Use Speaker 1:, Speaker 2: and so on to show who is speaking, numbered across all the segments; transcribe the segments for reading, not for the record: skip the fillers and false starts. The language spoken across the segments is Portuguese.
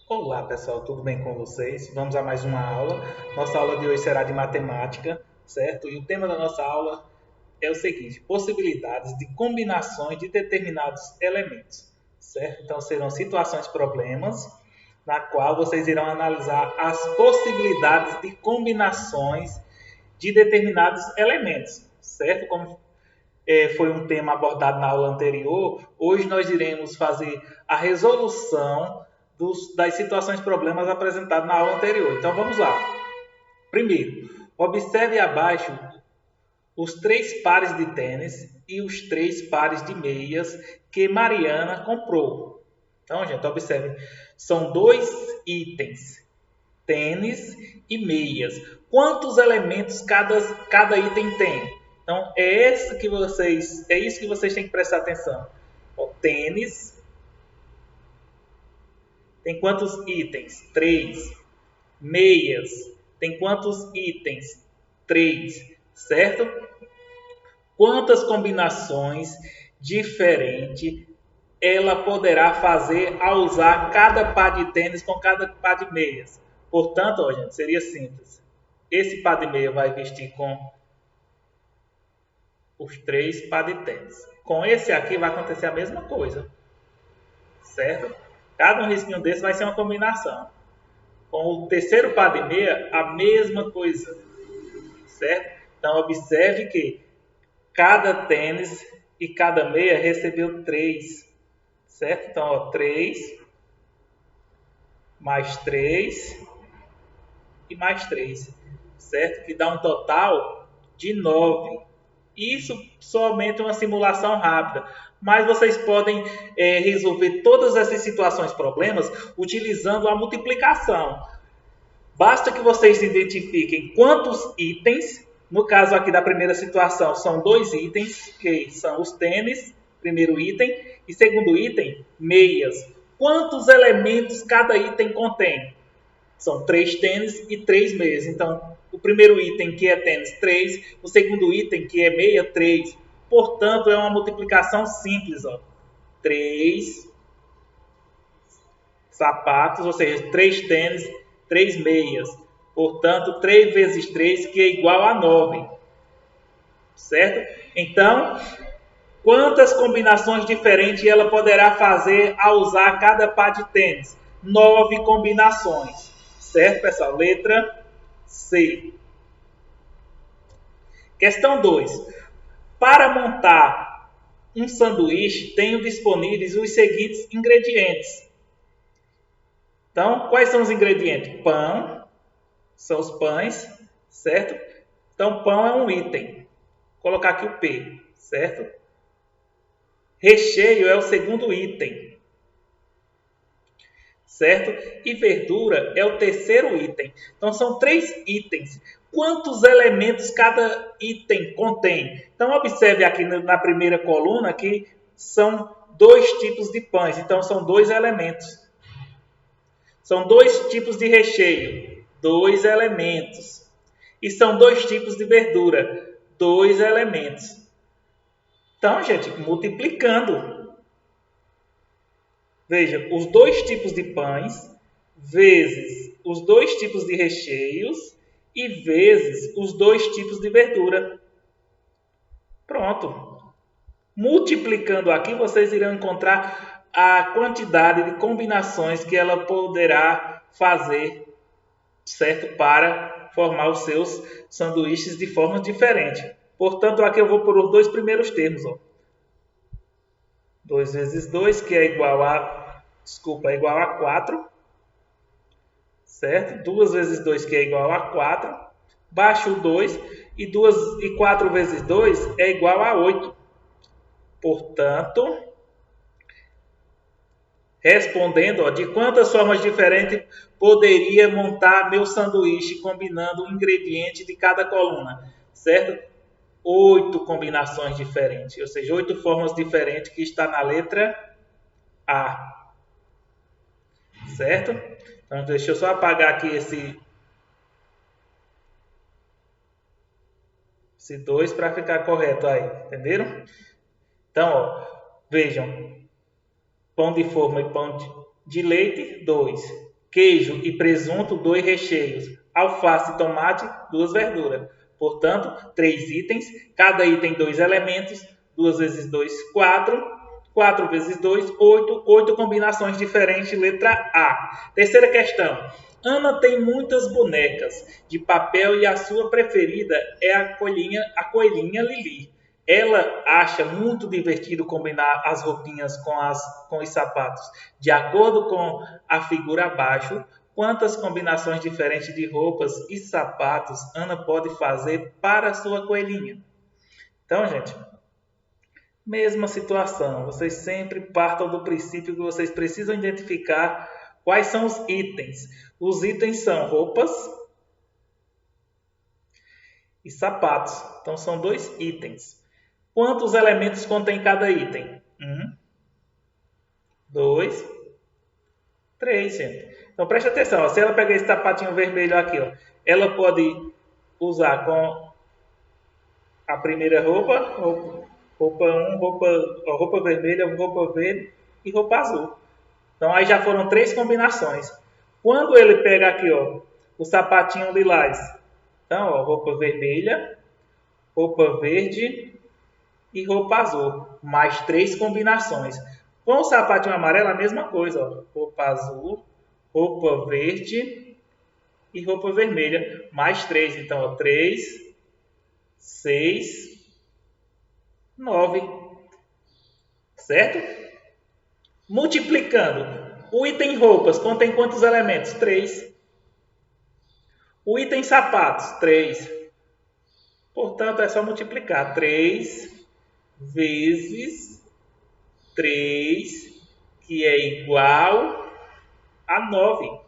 Speaker 1: Olá pessoal, tudo bem com vocês? Vamos a mais uma aula. Nossa aula de hoje será de matemática, certo? E o tema da nossa aula é o seguinte: possibilidades de combinações de determinados elementos, certo? Então serão situações, problemas, na qual vocês irão analisar as possibilidades de combinações de determinados elementos, certo? Como foi um tema abordado na aula anterior, hoje nós iremos fazer a resolução das situações problemas apresentadas na aula anterior. Então vamos lá. Primeiro, observe abaixo os 3 pares de tênis e os 3 pares de meias que Mariana comprou. Então, gente, observe. São 2 itens, tênis e meias. Quantos elementos cada item tem? Então, é isso que vocês têm que prestar atenção. O tênis tem quantos itens? 3. Meias tem quantos itens? 3. Certo? Quantas combinações diferentes ela poderá fazer ao usar cada par de tênis com cada par de meias? Portanto, ó, gente, seria simples. Esse par de meia vai vestir com os 3 pares de tênis. Com esse aqui vai acontecer a mesma coisa, certo? Cada um risquinho desse vai ser uma combinação. Com o terceiro par de meia, a mesma coisa, certo? Então, observe que cada tênis e cada meia recebeu 3, certo? Então, ó, 3, mais 3 e mais 3, certo? Que dá um total de 9. Isso somente uma simulação rápida, mas vocês podem resolver todas essas situações, problemas, utilizando a multiplicação. Basta que vocês identifiquem quantos itens, no caso aqui da primeira situação, são 2 itens, que são os tênis, primeiro item, e segundo item, meias. Quantos elementos cada item contém? São 3 tênis e 3 meias. Então, o primeiro item, que é tênis, 3. O segundo item, que é meia, 3. Portanto, é uma multiplicação simples. Ó. 3 sapatos, ou seja, 3 tênis, 3 meias. Portanto, 3 vezes 3, que é igual a 9. Certo? Então, quantas combinações diferentes ela poderá fazer ao usar cada par de tênis? 9 combinações. Certo, pessoal? Letra C. Questão 2. Para montar um sanduíche, tenho disponíveis os seguintes ingredientes. Então, quais são os ingredientes? Pão, são os pães, certo? Então, pão é um item. Vou colocar aqui o P, certo? Recheio é o segundo item, certo? E verdura é o terceiro item. Então, são 3 itens. Quantos elementos cada item contém? Então, observe aqui na primeira coluna que são 2 tipos de pães. Então, são 2 elementos. São 2 tipos de recheio. 2 elementos. E são 2 tipos de verdura. 2 elementos. Então, gente, multiplicando. Veja, os 2 tipos de pães, vezes os 2 tipos de recheios e vezes os 2 tipos de verdura. Pronto. Multiplicando aqui, vocês irão encontrar a quantidade de combinações que ela poderá fazer, certo? Para formar os seus sanduíches de forma diferente. Portanto, aqui eu vou por os 2 primeiros termos. Ó. 2 vezes 2, que é igual a 4, certo? 2 vezes 2, que é igual a 4, baixa o 2, e 4 vezes 2 é igual a 8. Portanto, respondendo, ó, de quantas formas diferentes poderia montar meu sanduíche combinando o ingrediente de cada coluna, certo? 8 combinações diferentes, ou seja, 8 formas diferentes que está na letra A. Certo? Então, deixa eu só apagar aqui esse 2 para ficar correto aí. Entenderam? Então, ó, vejam. Pão de forma e pão de leite, 2. queijo e presunto, 2 recheios, alface e tomate, 2 verduras. Portanto, 3 itens, cada item 2 elementos, 2 vezes 2, 4, 4 vezes 2, 8, 8 combinações diferentes, letra A. Terceira questão. Ana tem muitas bonecas de papel e a sua preferida é a coelhinha Lili. Ela acha muito divertido combinar as roupinhas com os sapatos. De acordo com a figura abaixo, quantas combinações diferentes de roupas e sapatos Ana pode fazer para a sua coelhinha? Então, gente, mesma situação. Vocês sempre partam do princípio que vocês precisam identificar quais são os itens. Os itens são roupas e sapatos. Então, são 2 itens. Quantos elementos contém cada item? 1, 2, 3, gente. Então, preste atenção. Ó. Se ela pegar esse sapatinho vermelho aqui, ó, ela pode usar com a primeira roupa 1, roupa vermelha, roupa verde e roupa azul. Então, aí já foram 3 combinações. Quando ele pega aqui, ó, o sapatinho lilás, então, ó, roupa vermelha, roupa verde e roupa azul, mais 3 combinações. Com o sapatinho amarelo, a mesma coisa, ó, roupa azul, roupa verde e roupa vermelha, mais 3. Então, ó, 3, 6, 9. Certo? Multiplicando, o item roupas contém quantos elementos? 3. O item sapatos, 3. Portanto, é só multiplicar. 3 vezes 3, que é igual a 9.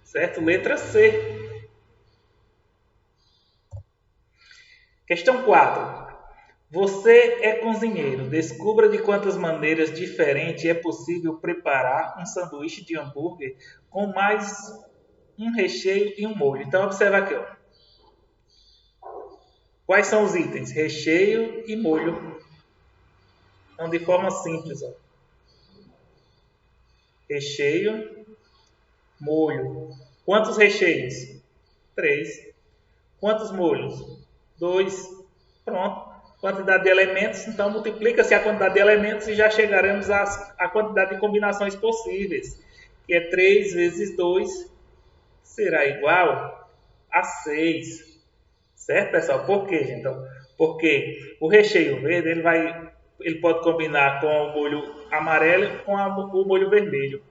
Speaker 1: Certo? Letra C. Questão 4. Você é cozinheiro. Descubra de quantas maneiras diferentes é possível preparar um sanduíche de hambúrguer com mais um recheio e um molho. Então, observa aqui. Ó. Quais são os itens? Recheio e molho. Então, de forma simples. Ó. Recheio, molho. Quantos recheios? 3. Quantos molhos? 2. Pronto. Quantidade de elementos, então multiplica-se a quantidade de elementos e já chegaremos à quantidade de combinações possíveis, que é 3 vezes 2 será igual a 6. Certo, pessoal? Por quê, gente? Então, porque o recheio verde ele pode combinar com o molho amarelo e com o molho vermelho.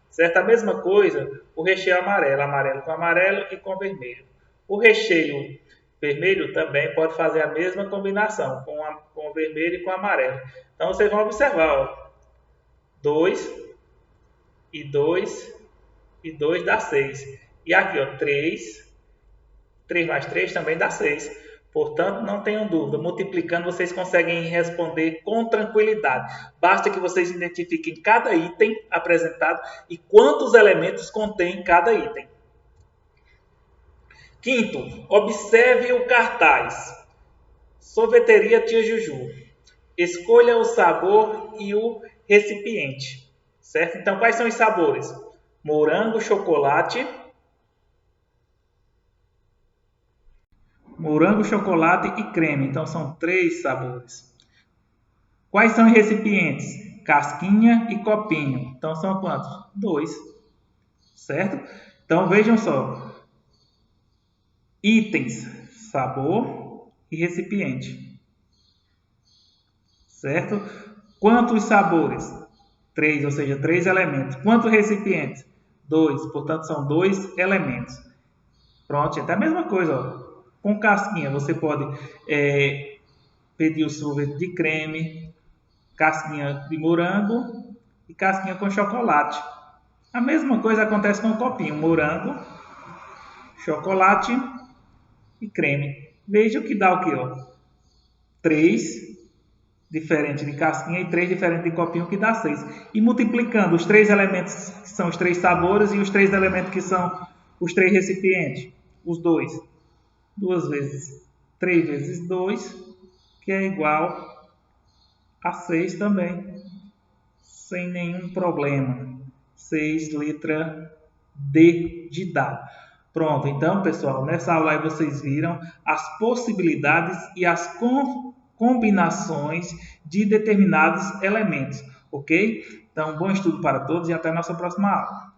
Speaker 1: Certo? A mesma coisa, o recheio amarelo, amarelo com amarelo e com vermelho. O recheio vermelho também pode fazer a mesma combinação, com o vermelho e com o amarelo. Então, vocês vão observar, ó, 2 e 2 e 2 dá 6. E aqui, ó, 3 mais 3 também dá 6. Portanto, não tenham dúvida, multiplicando vocês conseguem responder com tranquilidade. Basta que vocês identifiquem cada item apresentado e quantos elementos contém cada item. Quinto, observe o cartaz. Sorveteria Tia Juju. Escolha o sabor e o recipiente. Certo? Então, quais são os sabores? Morango, chocolate. Morango, chocolate e creme. Então, são 3 sabores. Quais são os recipientes? Casquinha e copinho. Então, são quantos? 2. Certo? Então, vejam só. Itens, sabor e recipiente. Certo? Quantos sabores? 3, ou seja, 3 elementos. Quantos recipientes? 2, portanto são 2 elementos. Pronto, é a mesma coisa. Ó. Com casquinha você pode pedir o sorvete de creme, casquinha de morango e casquinha com chocolate. A mesma coisa acontece com o copinho, morango, chocolate e creme. Veja o que dá o que, ó. 3 diferente de casquinha e 3 diferente de copinho, que dá 6. E multiplicando os 3 elementos que são os 3 sabores e os 3 elementos que são os 3 recipientes, os 2. 2 vezes 3 vezes 2, que é igual a 6 também, sem nenhum problema. 6, letra D de dado. Pronto, então, pessoal, nessa aula aí vocês viram as possibilidades e as combinações de determinados elementos, ok? Então, bom estudo para todos e até a nossa próxima aula.